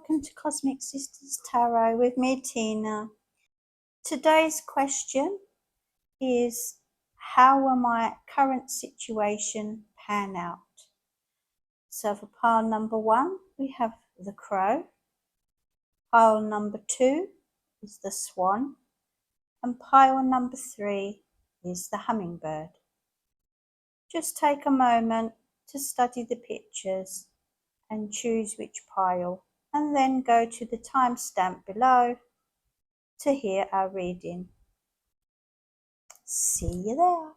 welcome to Cosmic Sisters Tarot with me, Tina. Today's question is, how will my current situation pan out? So for pile number 1, we have the Crow. Pile number 2 is the Swan. And pile number 3 is the Hummingbird. Just take a moment to study the pictures and choose which pile, and then go to the timestamp below to hear our reading. See you there.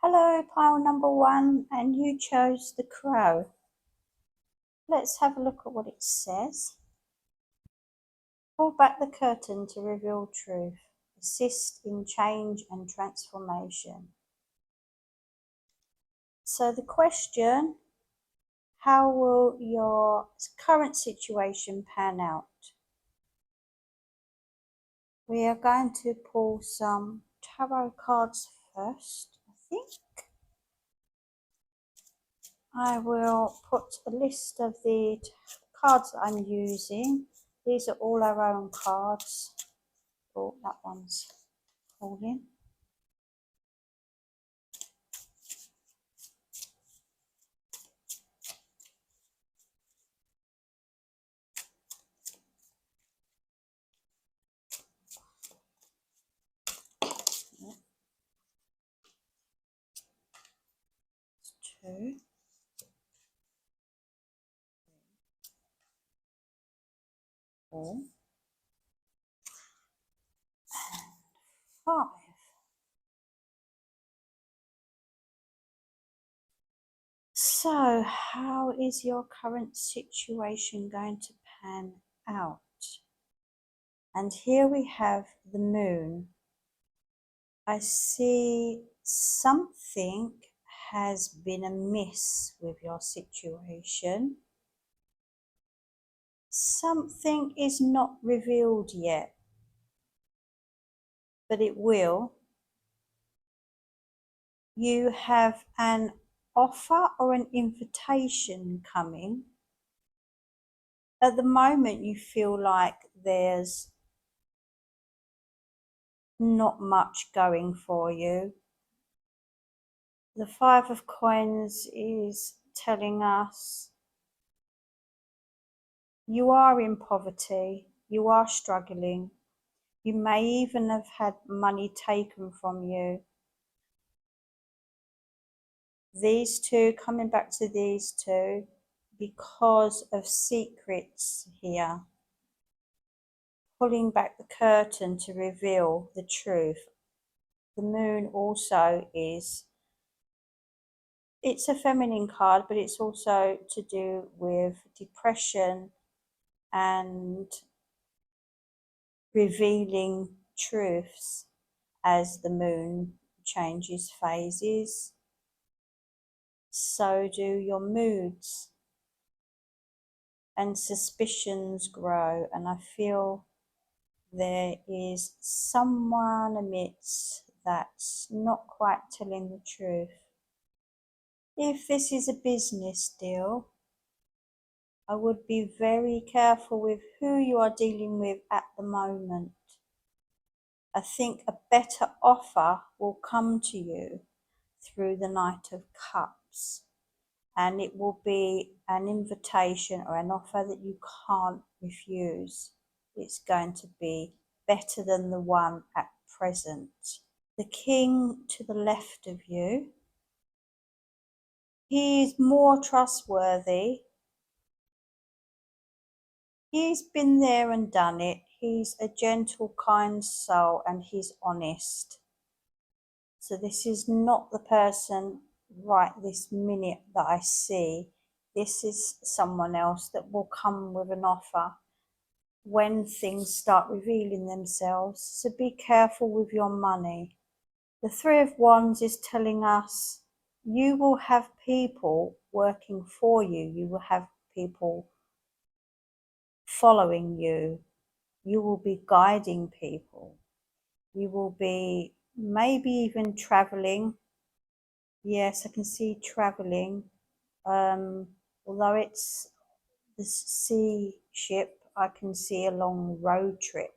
Hello, pile number 1, and you chose the Crow. Let's have a look at what it says. Pull back the curtain to reveal truth. Assist in change and transformation. So the question, how will your current situation pan out? We are going to pull some tarot cards first, I think. I will put a list of the cards that I'm using. These are all our own cards. Oh, that one's falling. Two. 4 and 5. So, how is your current situation going to pan out? And here we have the Moon. I see something has been amiss with your situation. Something is not revealed yet, but it will. You have an offer or an invitation coming. At the moment, you feel like there's not much going for you. The 5 of Coins is telling us you are in poverty, you are struggling. You may even have had money taken from you. These two, coming back to these two, because of secrets here. Pulling back the curtain to reveal the truth. The Moon also is, it's a feminine card, but it's also to do with depression and revealing truths as the Moon changes phases. So do your moods, and suspicions grow, and I feel there is someone amidst that's not quite telling the truth. If this is a business deal, I would be very careful with who you are dealing with at the moment. I think a better offer will come to you through the Knight of Cups, and it will be an invitation or an offer that you can't refuse. It's going to be better than the one at present. The King to the left of you, he is more trustworthy. He's been there and done it. He's a gentle, kind soul, and he's honest. So this is not the person right this minute that I see. This is someone else that will come with an offer when things start revealing themselves. So be careful with your money. The 3 of Wands is telling us you will have people working for you. You will have people following you. You will be guiding people. You will be maybe even traveling. Yes, I can see traveling. Although it's the sea ship, I can see a long road trip.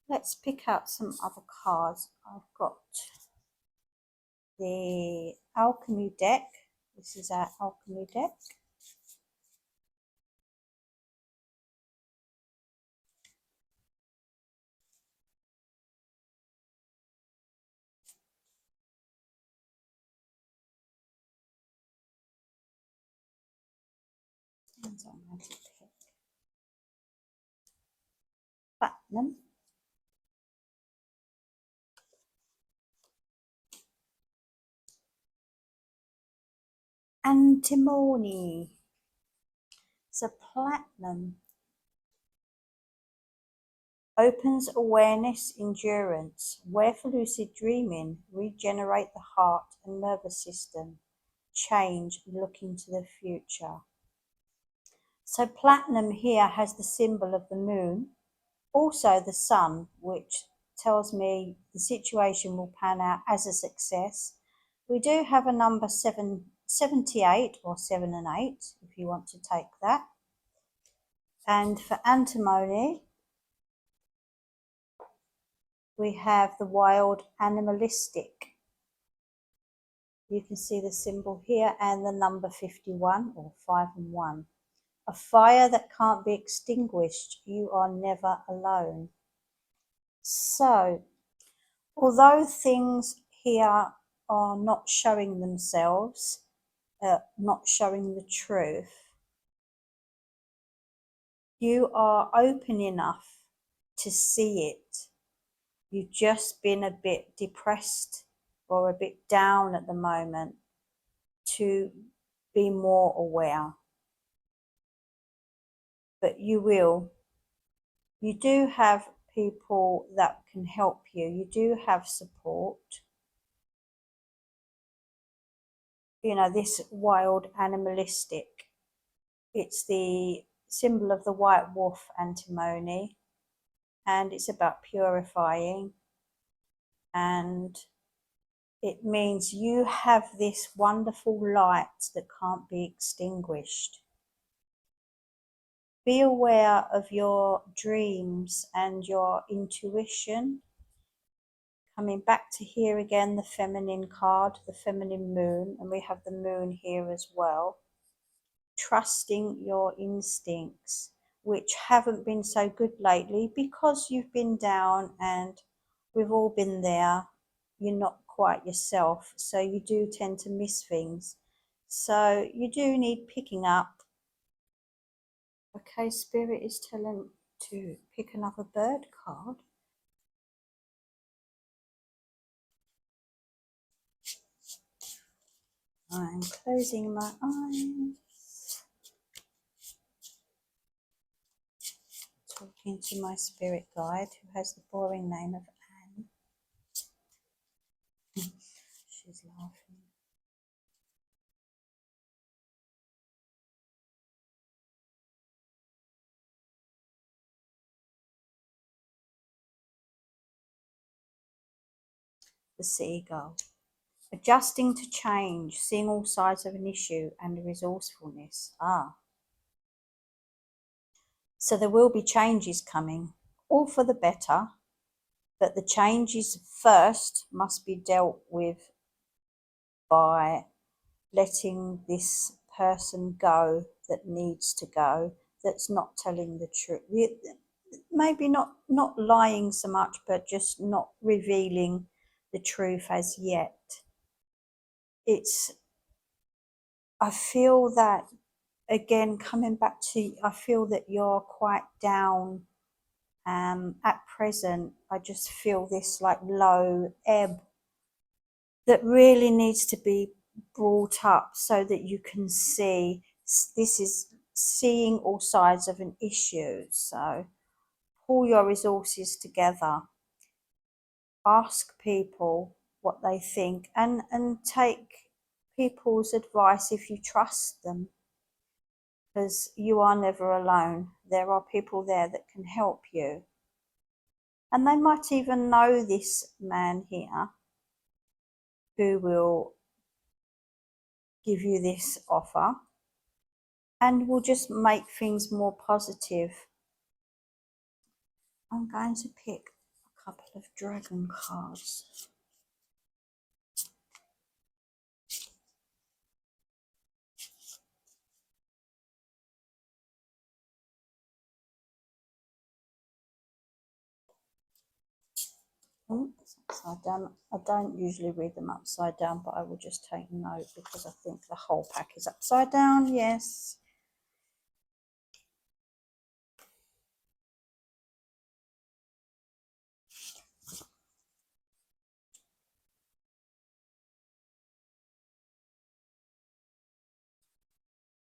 Let's pick out some other cards. I've got the alchemy deck. This is our alchemy deck. And I'm going to pick platinum, antimony. So platinum opens awareness, endurance, where for lucid dreaming, regenerate the heart and nervous system, change, look into the future. So platinum here has the symbol of the moon, also the sun, which tells me the situation will pan out as a success. We do have a number 78 or 7 and 8, if you want to take that. And for antimony, we have the wild animalistic. You can see the symbol here and the number 51 or 5 and 1. A fire that can't be extinguished. You are never alone. So, although things here are not showing themselves, not showing the truth, you are open enough to see it. You've just been a bit depressed or a bit down at the moment to be more aware. But you will. You do have people that can help you. You do have support. You know, this wild animalistic. It's the symbol of the white wolf antimony, and it's about purifying, and it means you have this wonderful light that can't be extinguished. Be aware of your dreams and your intuition. Coming back to here again, the feminine card, the feminine moon, and we have the moon here as well. Trusting your instincts, which haven't been so good lately because you've been down, and we've all been there. You're not quite yourself, so you do tend to miss things. So you do need picking up. Okay, Spirit is telling to pick another bird card. I'm closing my eyes, talking to my spirit guide, who has the boring name of Anne. She's laughing. The seagull. Adjusting to change, seeing all sides of an issue, and resourcefulness. So there will be changes coming, all for the better, but the changes first must be dealt with by letting this person go that needs to go, that's not telling the truth. Maybe not lying so much, but just not revealing the truth as yet. I feel that, again, coming back to, I feel that you're quite down at present. I just feel this like low ebb that really needs to be brought up so that you can see this is seeing all sides of an issue. So pull your resources together, ask people what they think, and take people's advice if you trust them. because you are never alone. There are people there that can help you. And they might even know this man here who will give you this offer and will just make things more positive. I'm going to pick a couple of dragon cards. Oh, it's upside down. I don't usually read them upside down, but I will just take note because I think the whole pack is upside down. Yes.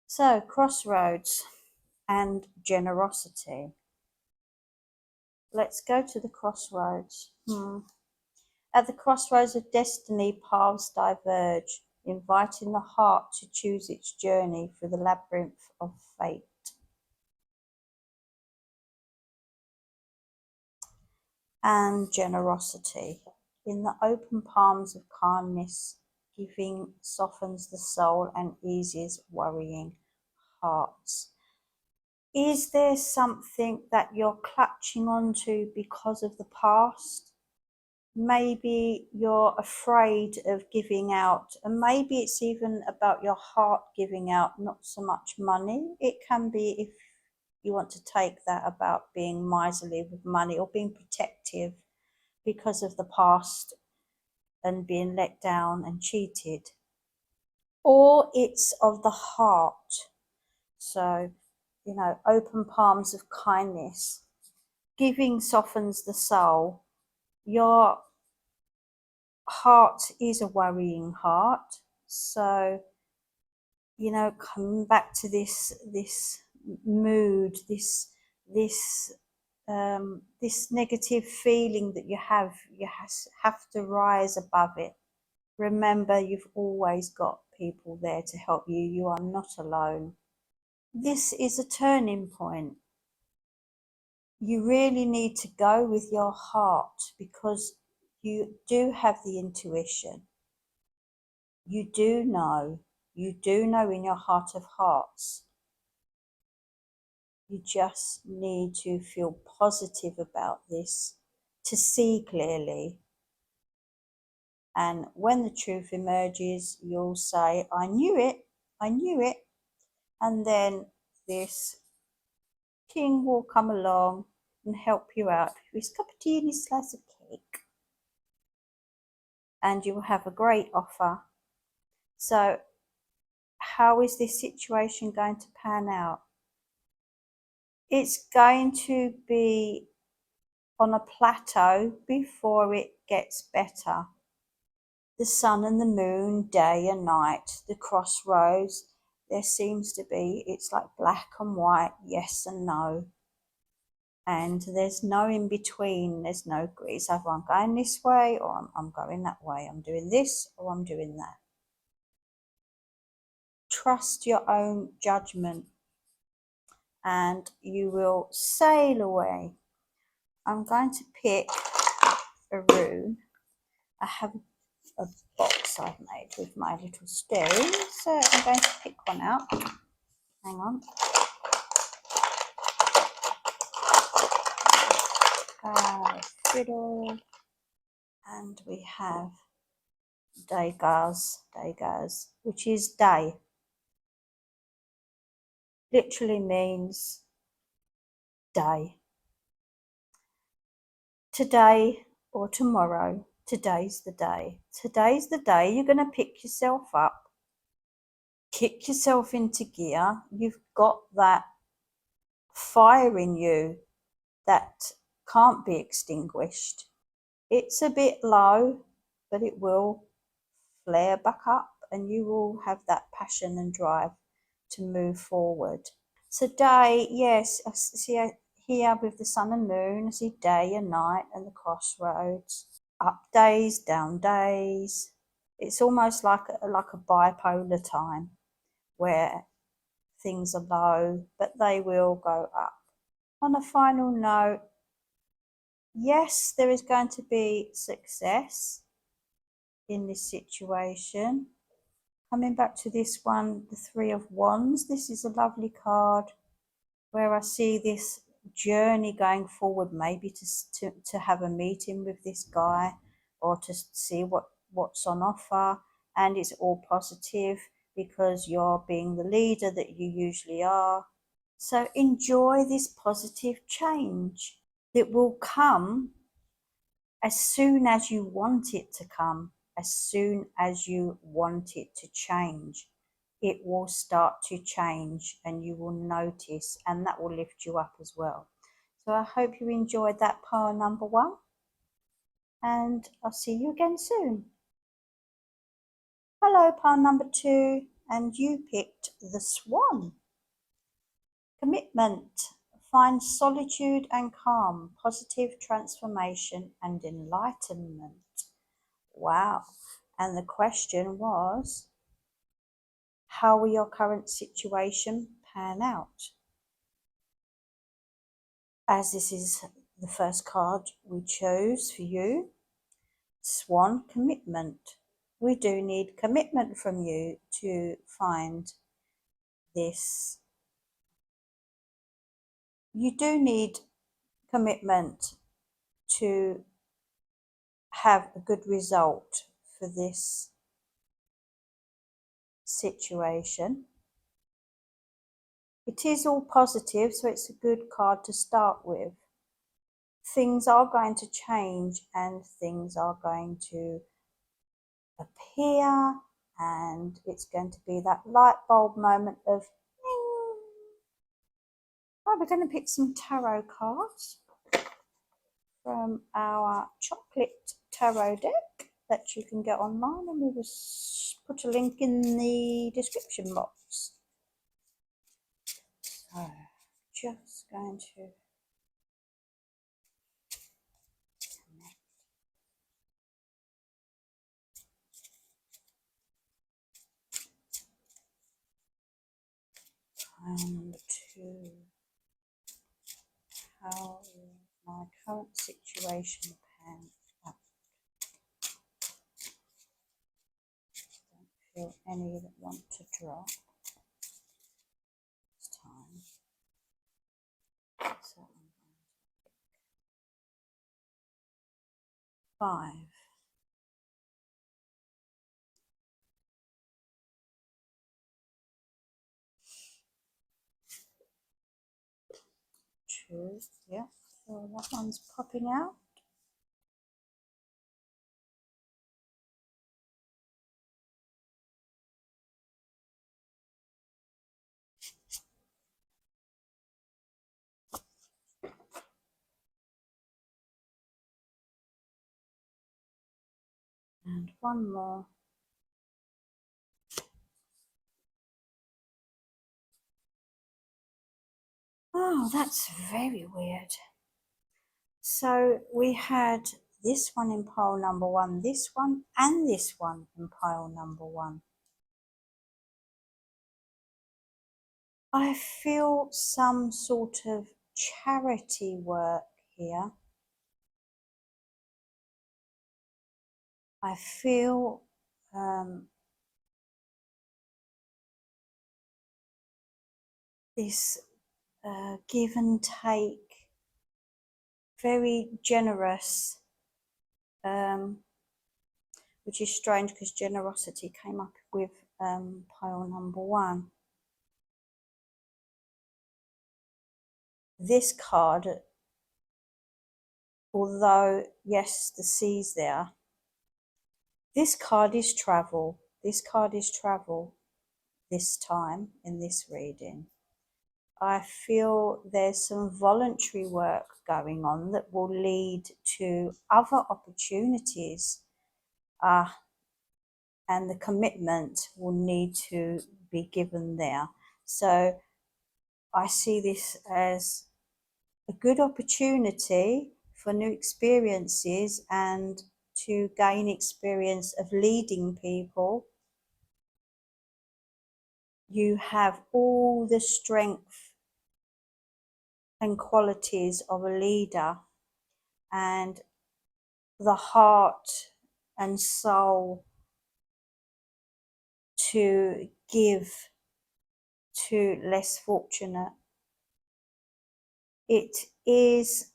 So, crossroads and generosity. Let's go to the crossroads. At the crossroads of destiny, paths diverge, inviting the heart to choose its journey through the labyrinth of fate. And generosity. In the open palms of kindness, giving softens the soul and eases worrying hearts. Is there something that you're clutching onto because of the past? Maybe you're afraid of giving out, and maybe it's even about your heart giving out, not so much money. It can be, if you want to take that, about being miserly with money or being protective because of the past and being let down and cheated. Or it's of the heart. So, open palms of kindness. Giving softens the soul. Your heart is a worrying heart. So, coming back to this mood, this negative feeling that you have to rise above it. Remember, you've always got people there to help you. You are not alone. This is a turning point. You really need to go with your heart because you do have the intuition. You do know in your heart of hearts. You just need to feel positive about this, to see clearly. And when the truth emerges, you'll say, I knew it. And then this king will come along and help you out with his cup of tea and his slice of cake. And you will have a great offer. So, how is this situation going to pan out? It's going to be on a plateau before it gets better. The sun and the moon, day and night, the crossroads, there seems to be, it's like black and white, yes and no. And there's no in between, there's no gray. It's either I'm going this way or I'm going that way. I'm doing this or I'm doing that. Trust your own judgment and you will sail away. I'm going to pick a rune. I have a box I've made with my little stone, so I'm going to pick one out. Hang on. Fiddle. And we have Degas, which is day. Literally means day. Today or tomorrow, today's the day. Today's the day you're going to pick yourself up, kick yourself into gear. You've got that fire in you that can't be extinguished. It's a bit low, but it will flare back up and you will have that passion and drive to move forward. So day, yes, I see here with the sun and moon, I see day and night and the crossroads, up days, down days. It's almost like a bipolar time where things are low, but they will go up. On a final note, yes, there is going to be success in this situation. Coming back to this one, the Three of Wands, this is a lovely card where I see this journey going forward, maybe to have a meeting with this guy or to see what's on offer, and it's all positive because you're being the leader that you usually are. So enjoy this positive change. It will come as soon as you want it to come, as soon as you want it to change. It will start to change and you will notice, and that will lift you up as well. So I hope you enjoyed that pile number 1, and I'll see you again soon. Hello, pile number 2, and you picked the Swan. Commitment. Find solitude and calm, positive transformation and enlightenment. Wow. And the question was, how will your current situation pan out? As this is the first card we chose for you, Swan, commitment. We do need commitment from you to find this. You do need commitment to have a good result for this situation. It is all positive, so it's a good card to start with. Things are going to change and things are going to appear, and it's going to be that light bulb moment of ding. Right, we're going to pick some tarot cards from our chocolate tarot deck that you can get online, and we will put a link in the description box. So just going to number 2. How will my current situation pan out? Don't feel any that want to drop this time. So I'm going to pick 5. 2, yeah, so that one's popping out. And one more. Oh, that's very weird. So we had this one in pile number 1, this one, and this one in pile number 1. I feel some sort of charity work here. I feel this give and take, very generous, which is strange because generosity came up with pile number 1. This card, although yes, the sea's there, this card is travel. This card is travel this time in this reading. I feel there's some voluntary work going on that will lead to other opportunities, and the commitment will need to be given there. So I see this as a good opportunity for new experiences and to gain experience of leading people You have all the strength and qualities of a leader, and the heart and soul to give to less fortunate. It is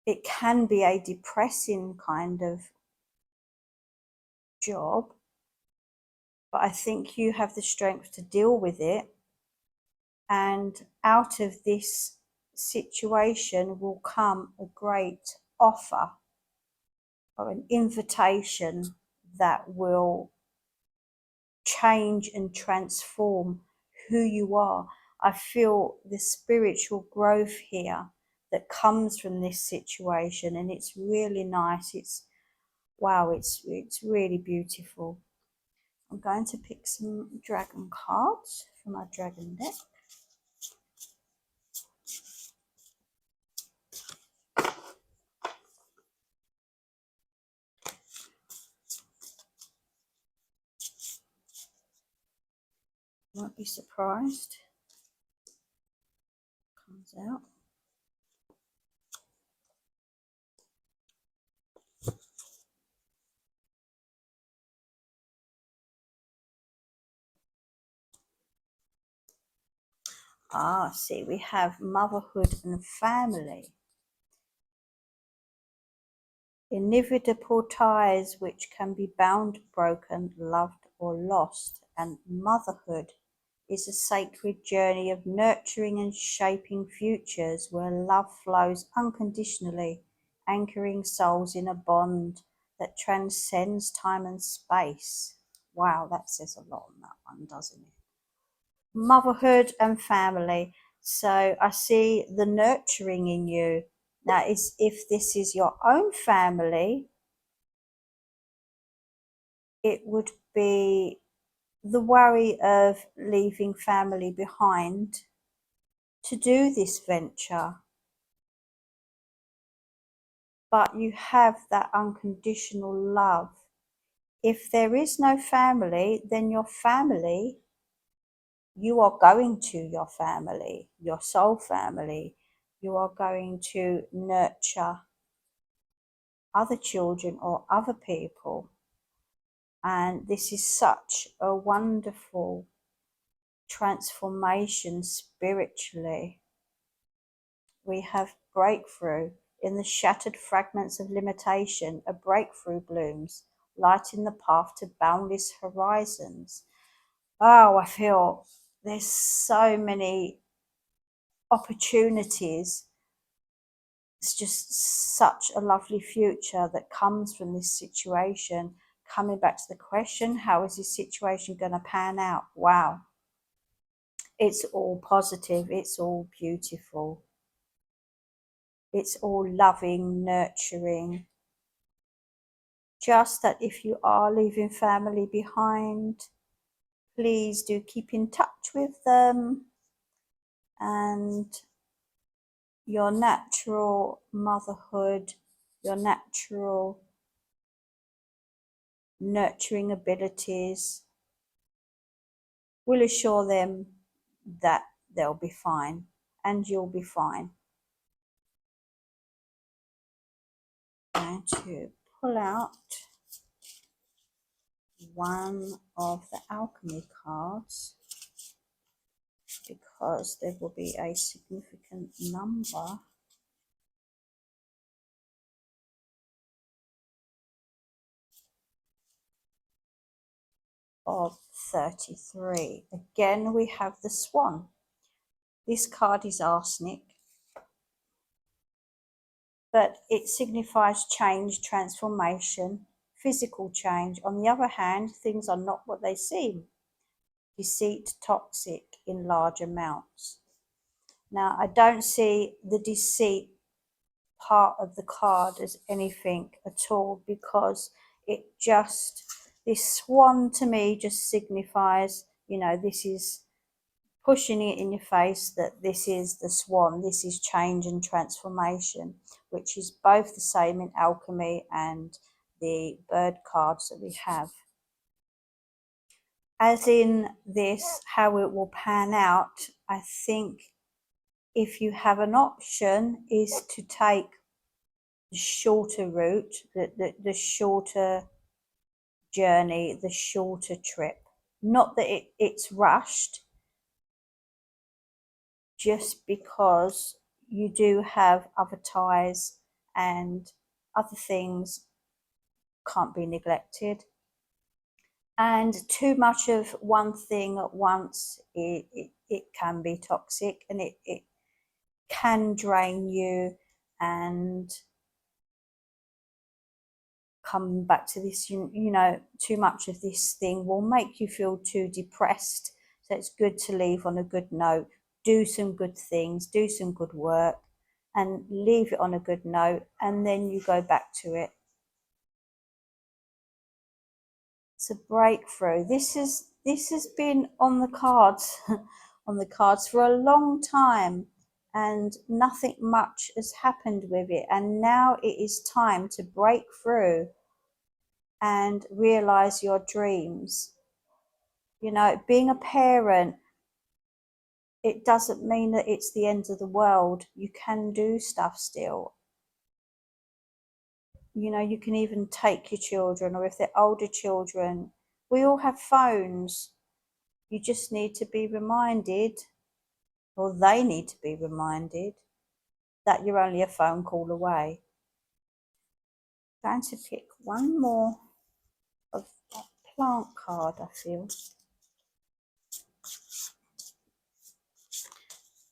it can be a depressing kind of job, but I think you have the strength to deal with it. And out of this situation will come a great offer or an invitation that will change and transform who you are. I feel the spiritual growth here that comes from this situation, and it's really nice. It's wow, it's really beautiful. I'm going to pick some dragon cards for my dragon deck. Won't be surprised. Comes out. See, we have motherhood and family. Inevitable ties which can be bound, broken, loved, or lost, and motherhood is a sacred journey of nurturing and shaping futures where love flows unconditionally, anchoring souls in a bond that transcends time and space. Wow, that says a lot on that one, doesn't it? Motherhood and family. So I see the nurturing in you. Now, if this is your own family, it would be the worry of leaving family behind to do this venture. But you have that unconditional love. If there is no family, then your family, you are going to your family, your soul family. You are going to nurture other children or other people. And this is such a wonderful transformation spiritually. We have breakthrough. In the shattered fragments of limitation, a breakthrough blooms, lighting the path to boundless horizons. Oh, I feel there's so many opportunities. It's just such a lovely future that comes from this situation. Coming back to the question, how is this situation going to pan out? Wow. It's all positive. It's all beautiful. It's all loving, nurturing. Just that if you are leaving family behind, please do keep in touch with them, and your natural motherhood, your natural nurturing abilities will assure them that they'll be fine and you'll be fine. I'm going to pull out one of the alchemy cards because there will be a significant number of 33. Again, we have the swan. This card is arsenic, but it signifies change, transformation, physical change. On the other hand, things are not what they seem. Deceit, toxic in large amounts. Now, I don't see the deceit part of the card as anything at all, because it just, this swan to me just signifies, this is pushing it in your face that this is the swan, this is change and transformation, which is both the same in alchemy and the bird cards that we have. as in this, how it will pan out, I think if you have an option is to take the shorter route, the shorter journey, the shorter trip. Not that it's rushed, just because you do have other ties and other things can't be neglected. And too much of one thing at once, it can be toxic, and it can drain you. And come back to this, you know, too much of this thing will make you feel too depressed. So it's good to leave on a good note, do some good things, do some good work, and leave it on a good note, and then you go back to it. It's a breakthrough. This has been on the cards on the cards for a long time, and nothing much has happened with it, and now it is time to break through and realize your dreams. You know, being a parent, it doesn't mean that it's the end of the world. You can do stuff still. You know, you can even take your children, or if they're older children, we all have phones. You just need to be reminded, or they need to be reminded, that you're only a phone call away. I'm going to pick one more of that plant card, I feel.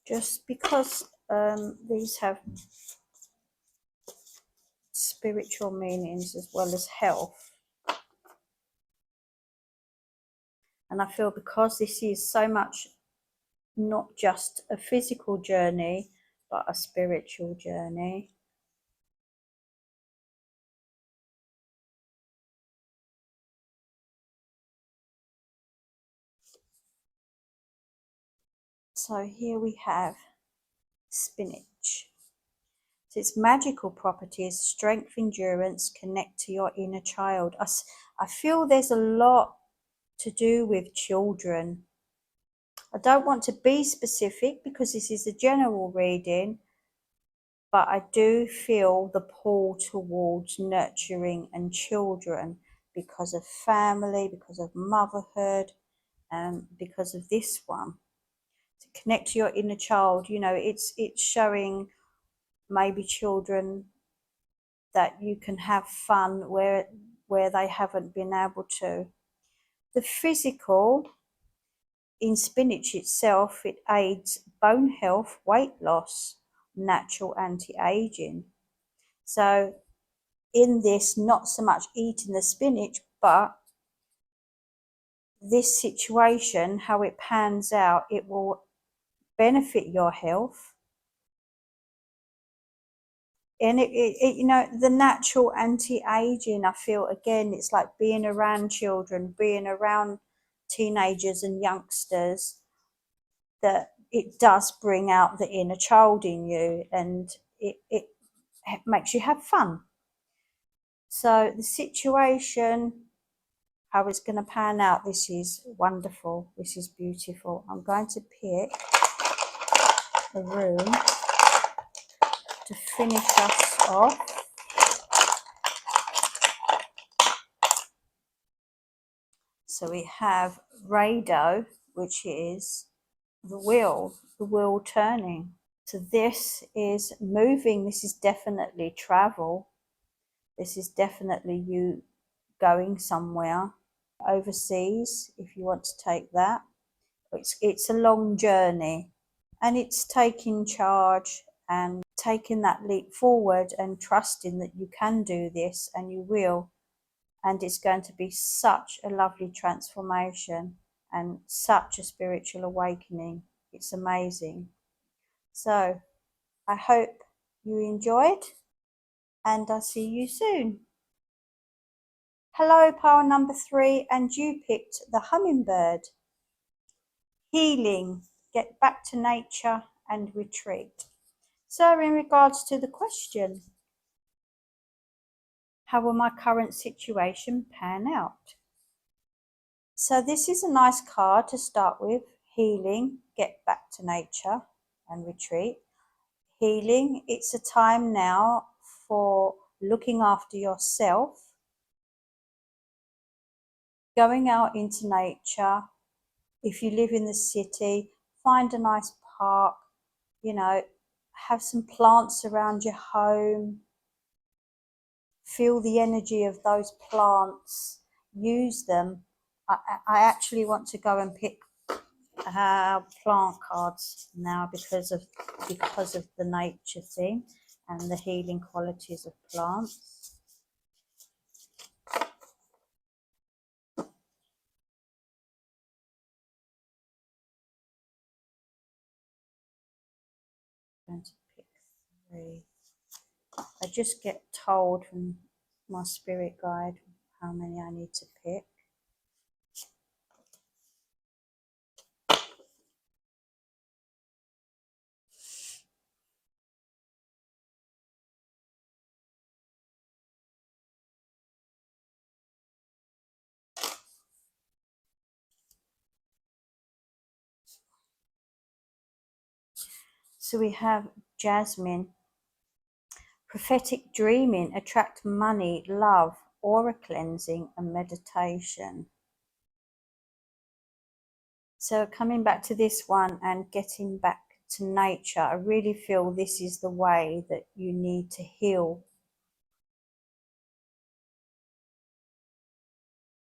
Just because these have spiritual meanings as well as health. And I feel because this is so much not just a physical journey, but a spiritual journey. So here we have spinach. So its magical properties: strength, endurance, connect to your inner child. I feel there's a lot to do with children. I don't want to be specific because this is a general reading, but I do feel the pull towards nurturing and children because of family, because of motherhood, and because of this one. To connect to your inner child, you know, it's showing maybe children that you can have fun where they haven't been able to. The physical, in spinach itself, it aids bone health, weight loss, natural anti-aging. So in this, not so much eating the spinach, but this situation, how it pans out, it will benefit your health. And you know, the natural anti-aging, I feel, again, it's like being around children, being around teenagers and youngsters, that it does bring out the inner child in you, and it makes you have fun. So the situation, how it's going to pan out, this is wonderful, this is beautiful. I'm going to pick a room to finish us off. So we have Rado, which is the wheel turning. So this is moving, this is definitely travel. This is definitely you going somewhere overseas, if you want to take that. It's a long journey, and it's taking charge and taking that leap forward and trusting that you can do this, and you will. And it's going to be such a lovely transformation and such a spiritual awakening. It's amazing. So I hope you enjoyed, and I'll see you soon. Hello, pile number 3, and you picked the hummingbird. Healing, get back to nature and retreat. So in regards to the question, how will my current situation pan out? So this is a nice card to start with. Healing, get back to nature and retreat. Healing, it's a time now for looking after yourself, going out into nature. If you live in the city, find a nice park, you know, have some plants around your home, feel the energy of those plants, use them. I actually want to go and pick plant cards now because of the nature thing and the healing qualities of plants. I'm going to pick 3. I just get told from my spirit guide how many I need to pick. So we have jasmine, prophetic dreaming, attract money, love, aura cleansing, and meditation. So coming back to this one and getting back to nature, I really feel this is the way that you need to heal.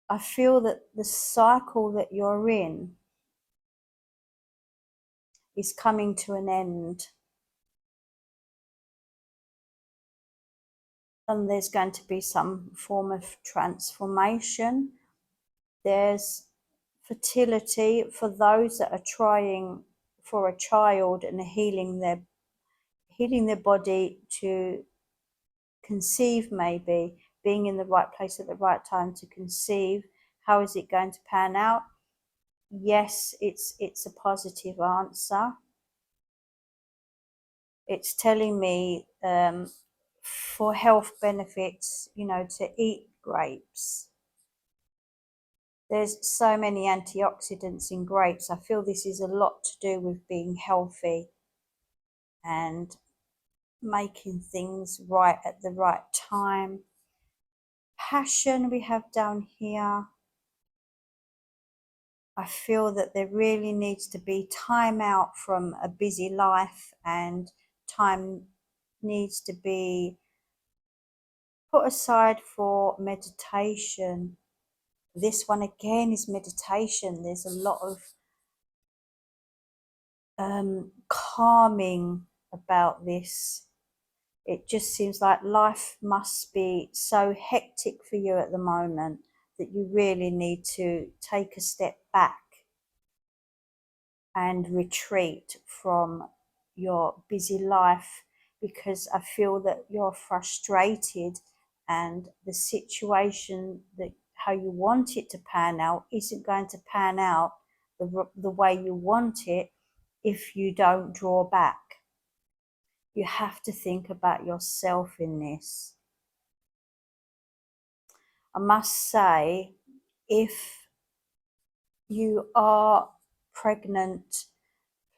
I feel that the cycle that you're in is coming to an end. And there's going to be some form of transformation. There's fertility for those that are trying for a child and healing their body to conceive, maybe being in the right place at the right time to conceive. How is it going to pan out? Yes, it's a positive answer. It's telling me for health benefits, to eat grapes. There's so many antioxidants in grapes. I feel this is a lot to do with being healthy and making things right at the right time. Passion we have down here. I feel that there really needs to be time out from a busy life, and time needs to be put aside for meditation. This one again is meditation. There's a lot of calming about this. It just seems like life must be so hectic for you at the moment that you really need to take a step back and retreat from your busy life, because I feel that you're frustrated and the situation that how you want it to pan out isn't going to pan out the way you want it if you don't draw back. You have to think about yourself in this. I must say, if you are pregnant,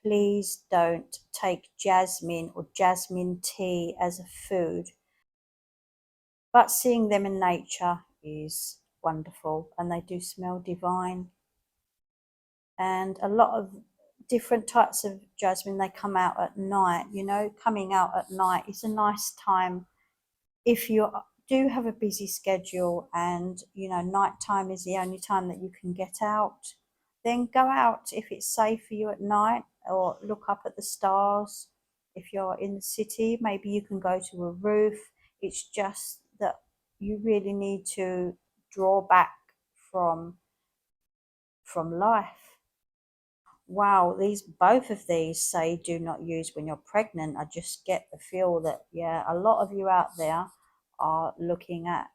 please don't take jasmine or jasmine tea as a food. But seeing them in nature is wonderful, and they do smell divine. And a lot of different types of jasmine, they come out at night. Coming out at night is a nice time. If you do have a busy schedule and nighttime is the only time that you can get out, then go out if it's safe for you at night, or look up at the stars. If you're in the city, maybe you can go to a roof. It's just that you really need to draw back from life. Wow, both of these say do not use when you're pregnant. I just get the feel that, yeah, a lot of you out there are looking at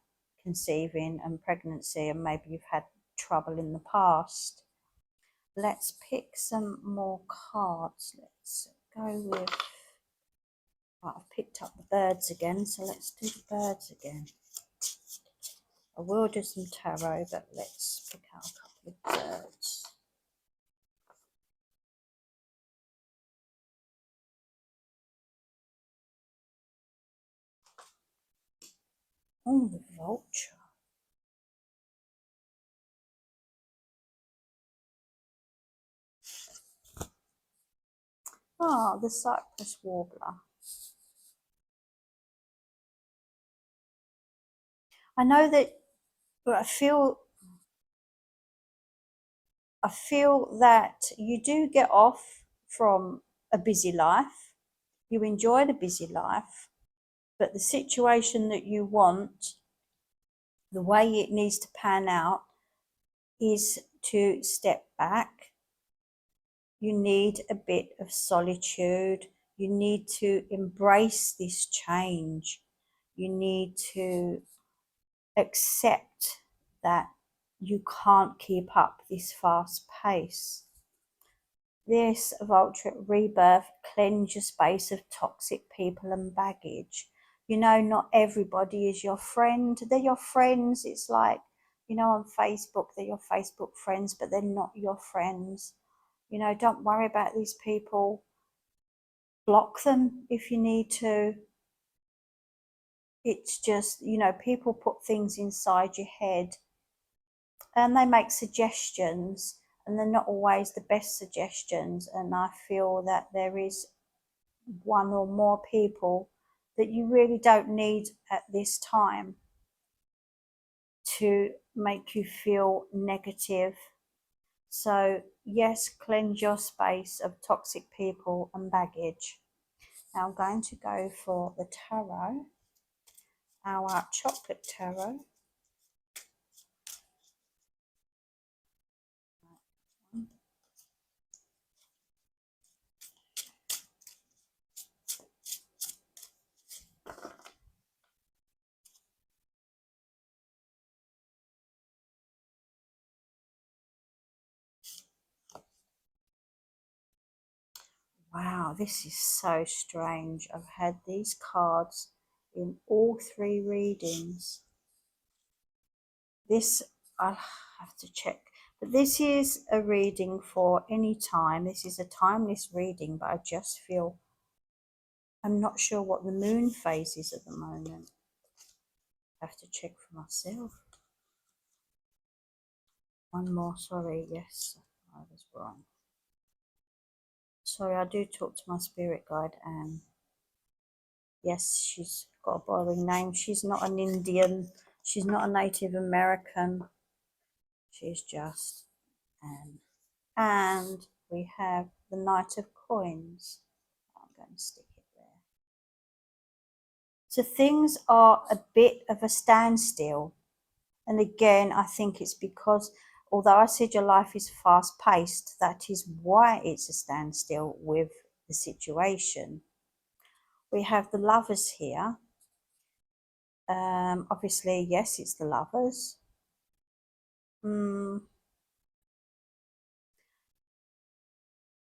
conceiving and pregnancy, and maybe you've had trouble in the past. Let's pick some more cards. Let's go with, I've picked up the birds again, so let's do the birds again. I will do some tarot, but let's pick out a couple The dirt. Oh, the vulture. Oh, the cypress warbler. I know that, but I feel that you do get off from a busy life. You enjoy the busy life, but the situation that you want, the way it needs to pan out, is to step back. You need a bit of solitude. You need to embrace this change. You need to accept that you can't keep up this fast pace. This vulture rebirth, cleanse your space of toxic people and baggage. You know, not everybody is your friend. They're your friends. It's like, you know, on Facebook, they're your Facebook friends, but they're not your friends. You know, don't worry about these people. Block them if you need to. It's just, you know, people put things inside your head and they make suggestions, and they're not always the best suggestions. And I feel that there is one or more people that you really don't need at this time to make you feel negative. So, yes, cleanse your space of toxic people and baggage. Now, I'm going to go for the tarot, our chocolate tarot. Wow, this is so strange. I've had these cards in all three readings. This, I'll have to check. But this is a reading for any time. This is a timeless reading, but I just feel I'm not sure what the moon phase is at the moment. I have to check for myself. One more, sorry, yes, I was wrong. Sorry, I do talk to my spirit guide, and yes, she's got a borrowing name. She's not an Indian, she's not a Native American, she's just Anne. And we have the Knight of Coins. I'm going to stick it there. So things are a bit of a standstill. And again, I think it's because, although I said your life is fast paced, that is why it's a standstill with the situation. We have the Lovers here. Obviously, yes, it's the Lovers.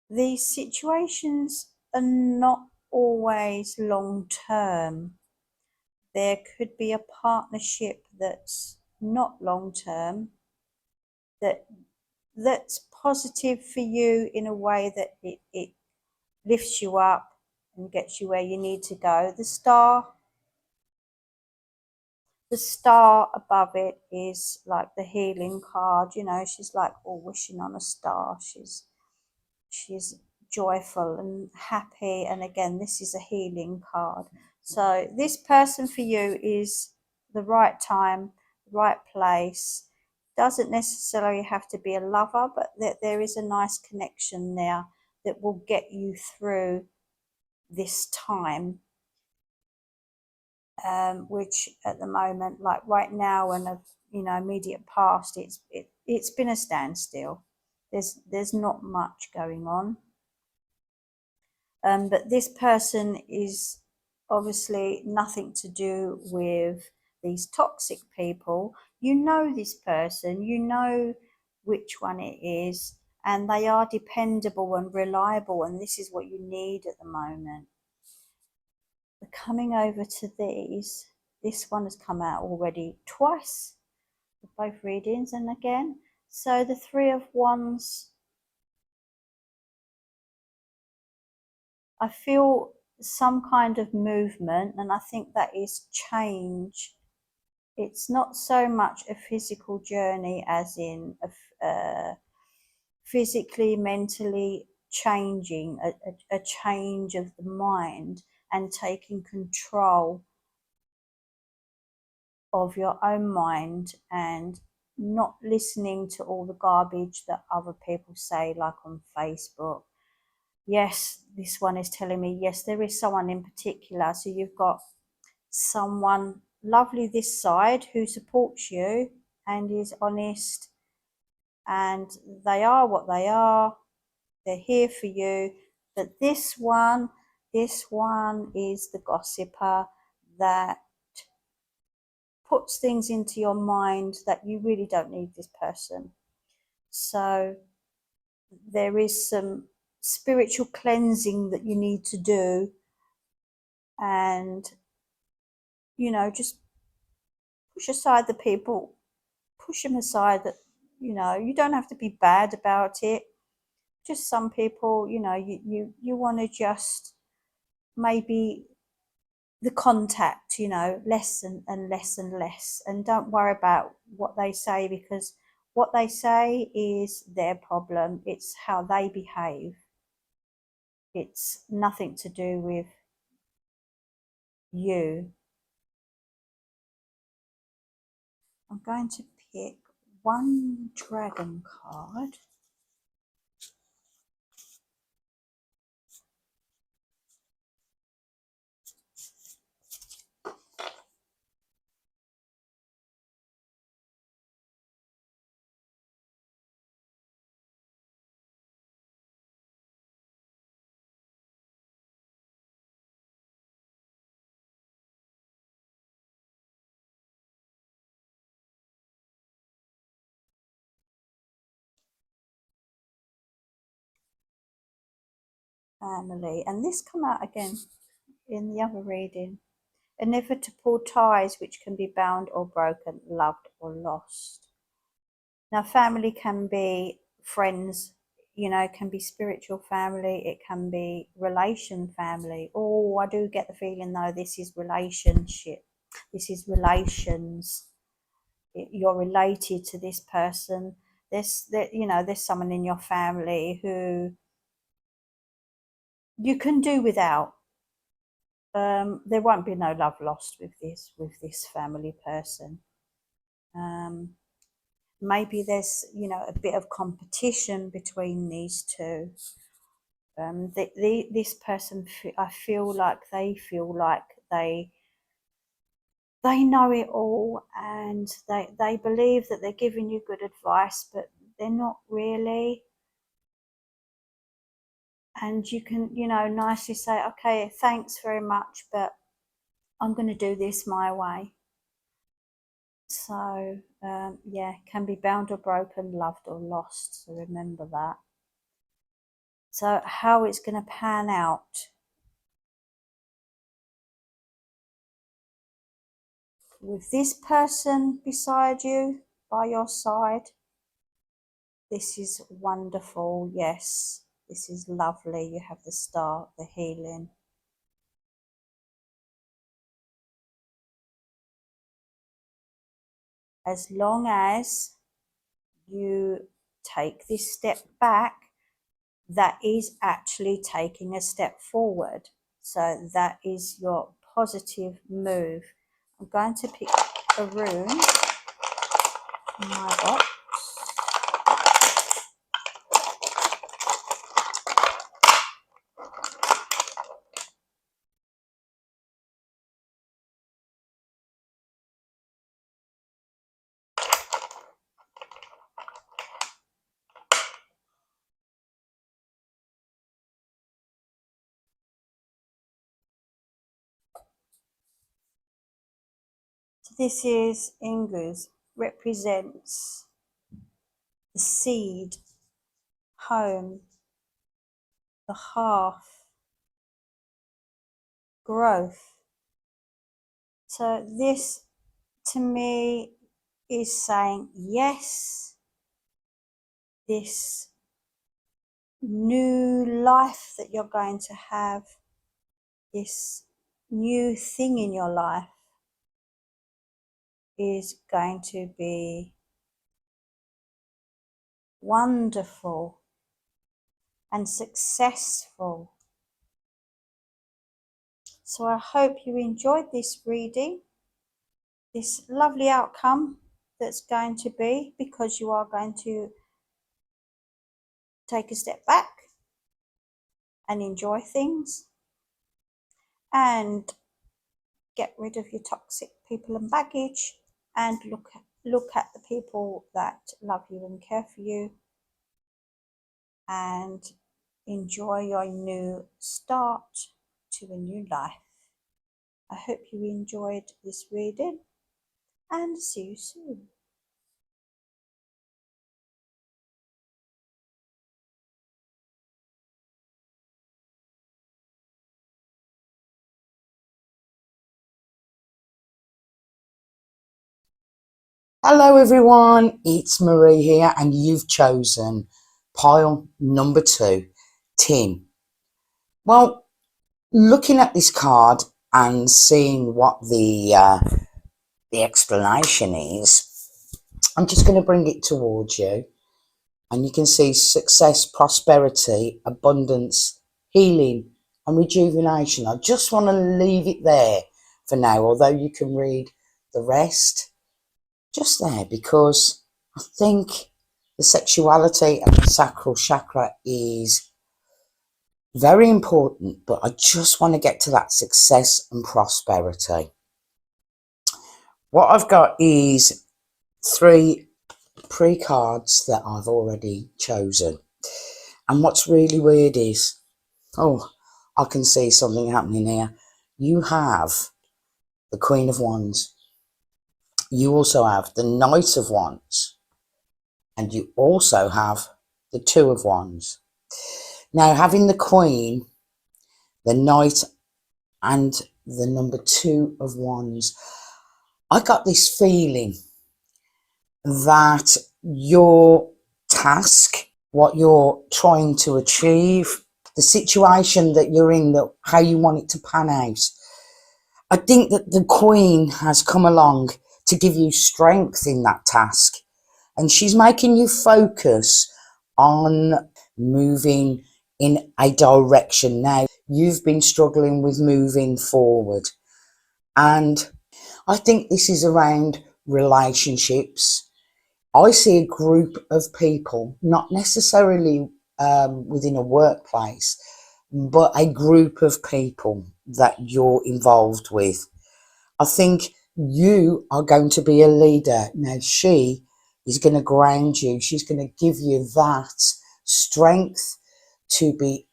These situations are not always long term. There could be a partnership that's not long term, that's positive for you in a way that it lifts you up and gets you where you need to go. The star above it is like the healing card. You know, she's like all wishing on a star. She's joyful and happy, and again, this is a healing card. So this person for you is the right time, right place. Doesn't necessarily have to be a lover, but that there is a nice connection there that will get you through this time, which at the moment, like right now and immediate past, it's been a standstill. There's not much going on. But this person is obviously nothing to do with these toxic people. You know this person, you know which one it is, and they are dependable and reliable, and this is what you need at the moment. But coming over to these, this one has come out already twice with both readings, and again, So the Three of Wands, I feel some kind of movement, and I think that is change. It's not so much a physical journey as in physically, mentally changing, a change of the mind and taking control of your own mind and not listening to all the garbage that other people say, like on Facebook. Yes, this one is telling me, yes, there is someone in particular. So you've got someone lovely this side who supports you and is honest, and they are what they are. They're here for you. But this one is the gossiper that puts things into your mind that you really don't need this person. So there is some spiritual cleansing that you need to do, and just push aside the people, push them aside. That you don't have to be bad about it. Just some people, you want to just maybe the contact, less and less and less, and don't worry about what they say, because what they say is their problem. It's how they behave. It's nothing to do with you. I'm going to pick one dragon card. Family, and this come out again in the other reading. Inevitable ties which can be bound or broken, loved or lost. Now, family can be friends, can be spiritual family, it can be relation family. Oh, I do get the feeling though, this is relationship, this is relations. You're related to this person. There's someone in your family who you can do without. There won't be no love lost with this family person. Maybe there's a bit of competition between these two. This person, I feel like they feel like they know it all, and they believe that they're giving you good advice, but they're not really. And you can nicely say, okay, thanks very much, but I'm going to do this my way. So yeah, can be bound or broken, loved or lost, so remember that. So how it's going to pan out with this person beside you, by your side, this is wonderful. Yes, this is lovely. You have the start, the healing. As long as you take this step back, that is actually taking a step forward. So that is your positive move. I'm going to pick a rune in my box. So this is Ingus, represents the seed, home, the hearth, growth. So this to me is saying yes, this new life that you're going to have, this new thing in your life is going to be wonderful and successful. So I hope you enjoyed this reading, this lovely outcome that's going to be, because you are going to take a step back and enjoy things and get rid of your toxic people and baggage, and look at the people that love you and care for you, and enjoy your new start to a new life. I hope you enjoyed this reading, and see you soon. Hello everyone, it's Marie here, and you've chosen pile number 2, tin. Well, looking at this card and seeing what the explanation is, I'm just going to bring it towards you, and you can see success, prosperity, abundance, healing and rejuvenation. I just want to leave it there for now, although you can read the rest just there, because I think the sexuality and the sacral chakra is very important, but I just want to get to that success and prosperity. What I've got is 3 pre-cards that I've already chosen. And what's really weird is, oh, I can see something happening here. You have the Queen of Wands. You also have the Knight of Wands. And you also have the Two of Wands. Now, having the Queen, the Knight, and the number 2 of Wands, I got this feeling that your task, what you're trying to achieve, the situation that you're in, that how you want it to pan out, I think that the Queen has come along to give you strength in that task. And she's making you focus on moving in a direction. Now, you've been struggling with moving forward. And I think this is around relationships. I see a group of people, not necessarily within a workplace, but a group of people that you're involved with. I think you are going to be a leader. Now, she is going to ground you. She's going to give you that strength to be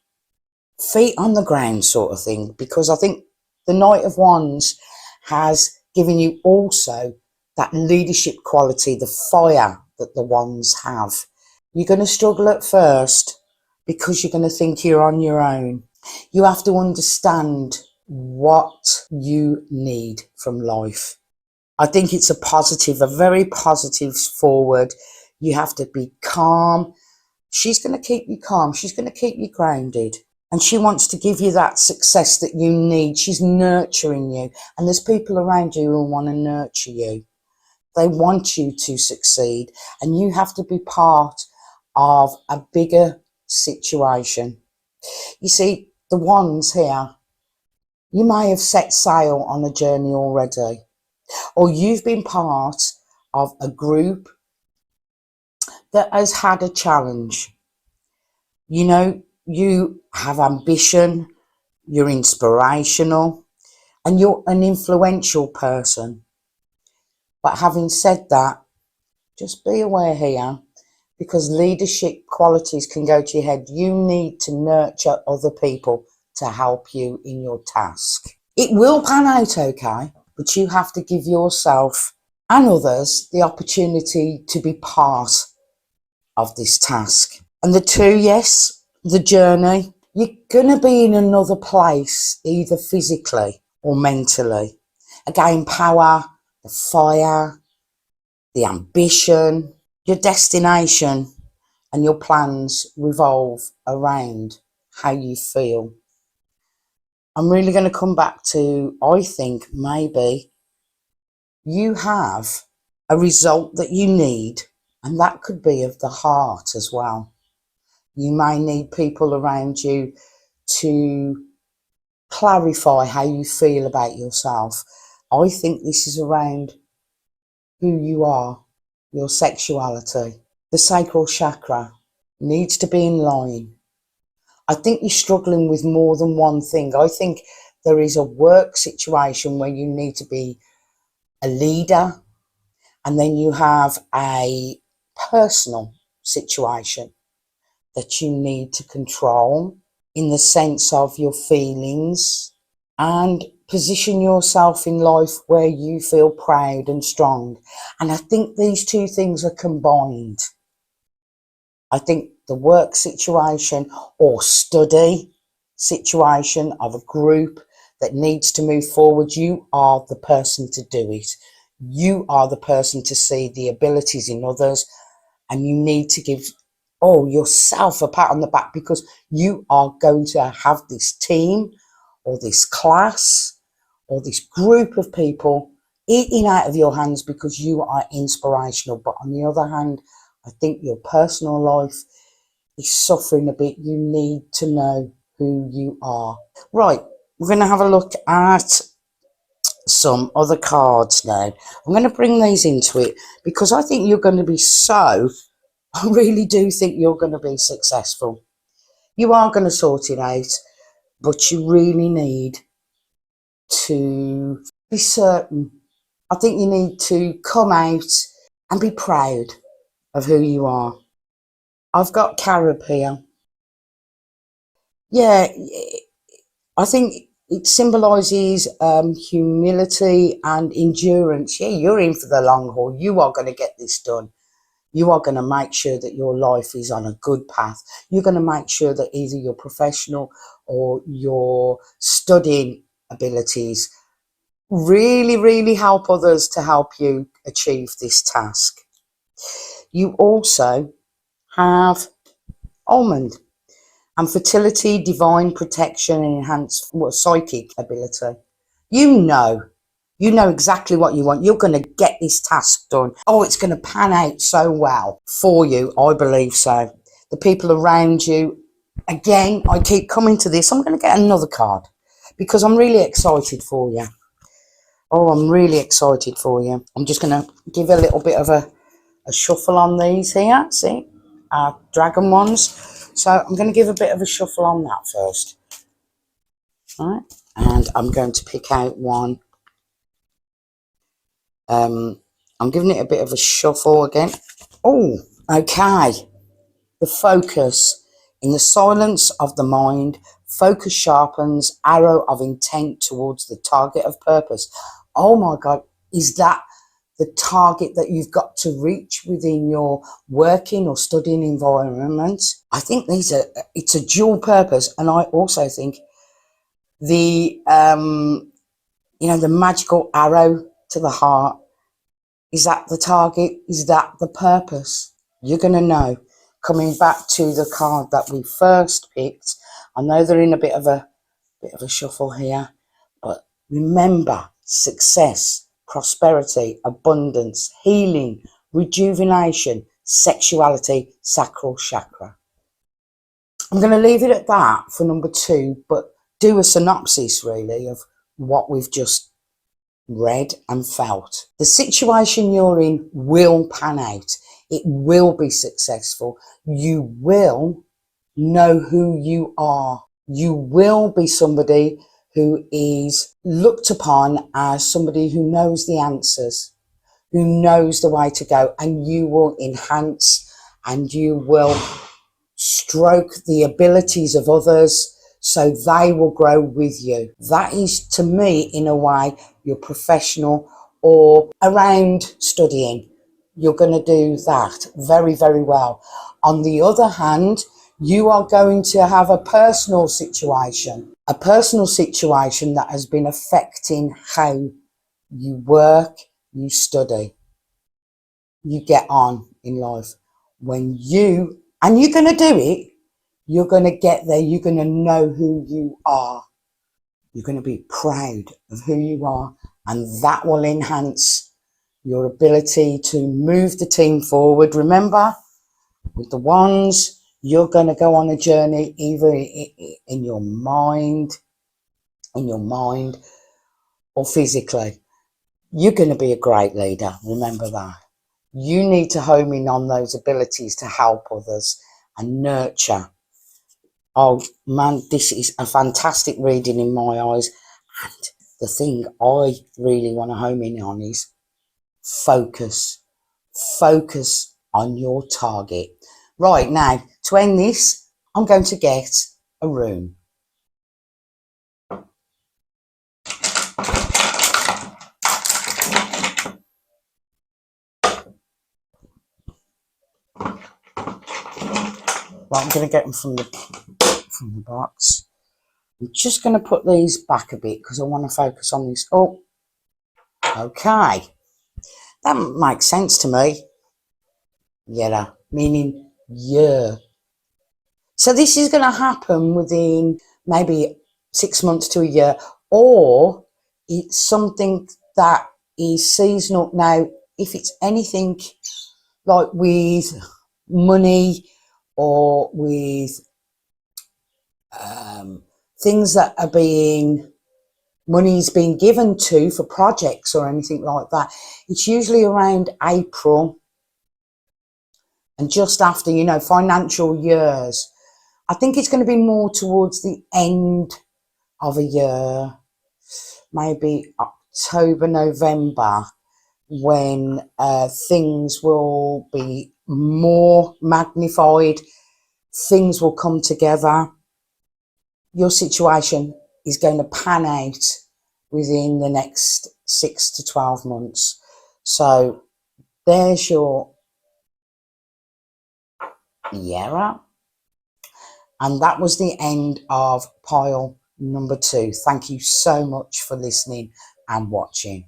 feet on the ground sort of thing, because I think the Knight of Wands has given you also that leadership quality, the fire that the Wands have. You're going to struggle at first because you're going to think you're on your own. You have to understand what you need from life. I think it's a positive, a very positive forward. You have to be calm. She's going to keep you calm. She's going to keep you grounded. And she wants to give you that success that you need. She's nurturing you. And there's people around you who want to nurture you. They want you to succeed. And you have to be part of a bigger situation. You see, the Wands here, you may have set sail on a journey already, or you've been part of a group that has had a challenge. You know, you have ambition, you're inspirational, and you're an influential person. But having said that, just be aware here, because leadership qualities can go to your head. You need to nurture other people to help you in your task. It will pan out okay, but you have to give yourself and others the opportunity to be part of this task. And the 2, yes, the journey, you're going to be in another place, either physically or mentally. Again, power, the fire, the ambition, your destination and your plans revolve around how you feel. I'm really going to come back to, I think maybe you have a result that you need, and that could be of the heart as well. You may need people around you to clarify how you feel about yourself. I think this is around who you are, your sexuality. The sacral chakra needs to be in line. I think you're struggling with more than one thing. I think there is a work situation where you need to be a leader, and then you have a personal situation that you need to control in the sense of your feelings, and position yourself in life where you feel proud and strong. And I think these two things are combined. I think the work situation or study situation of a group that needs to move forward, you are the person to do it. You are the person to see the abilities in others, and you need to give yourself a pat on the back, because you are going to have this team or this class or this group of people eating out of your hands because you are inspirational. But on the other hand, I think your personal life is suffering a bit. You need to know who you are. Right, we're going to have a look at some other cards now. I'm going to bring these into it because I think you're going to be I really do think you're going to be successful. You are going to sort it out, but you really need to be certain. I think you need to come out and be proud of who you are. I've got carob here. Yeah, I think it symbolises humility and endurance. Yeah, you're in for the long haul. You are going to get this done. You are going to make sure that your life is on a good path. You're going to make sure that either your professional or your studying abilities really, really help others to help you achieve this task. You also have almond and fertility, divine protection, and enhanced psychic ability. You know exactly what you want. You're going to get this task done. Oh, it's going to pan out so well for you. I believe so. The people around you, again, I keep coming to this. I'm going to get another card because I'm really excited for you. Oh, I'm really excited for you. I'm just going to give a little bit of a shuffle on these here. See, our dragon ones. So I'm going to give a bit of a shuffle on that first. All right. And I'm going to pick out one. I'm giving it a bit of a shuffle again. Oh, okay. The focus. In the silence of the mind, focus sharpens, arrow of intent towards the target of purpose. Oh my God, is that the target that you've got to reach within your working or studying environment? I think it's a dual purpose. And I also think the magical arrow to the heart, is that the target? Is that the purpose? You're going to know. Coming back to the card that we first picked, I know they're in a bit of a shuffle here, but remember, success, prosperity, abundance, healing, rejuvenation, sexuality, sacral chakra. I'm going to leave it at that for number 2, but do a synopsis really of what we've just read and felt. The situation you're in will pan out. It will be successful. You will know who you are. You will be somebody who is looked upon as somebody who knows the answers, who knows the way to go, and you will enhance and you will stroke the abilities of others so they will grow with you. That is, to me, in a way, your professional or around studying. You're going to do that very, very well. On the other hand, you are going to have a personal situation that has been affecting how you work, you study, you get on in life. When you And you're going to do it. You're going to get there. You're going to know who you are. You're going to be proud of who you are. And that will enhance your ability to move the team forward. Remember, with the ones, you're going to go on a journey either in your mind, or physically. You're going to be a great leader. Remember that. You need to home in on those abilities to help others and nurture. Oh man, this is a fantastic reading in my eyes. And the thing I really want to home in on is focus. Focus on your target. Right, now, to end this, I'm going to get a room. Right, I'm going to get them from the box. I'm just going to put these back a bit because I want to focus on this. Oh, okay. That makes sense to me. Yeah, meaning year. So this is going to happen within maybe 6 months to a year, or it's something that is seasonal. Now, if it's anything like with money or with things that are money is being given to for projects or anything like that, it's usually around April and just after, financial years. I think it's going to be more towards the end of a year, maybe October, November, when things will be more magnified, things will come together. Your situation is going to pan out within the next 6 to 12 months. So there's your year. And that was the end of pile number 2. Thank you so much for listening and watching.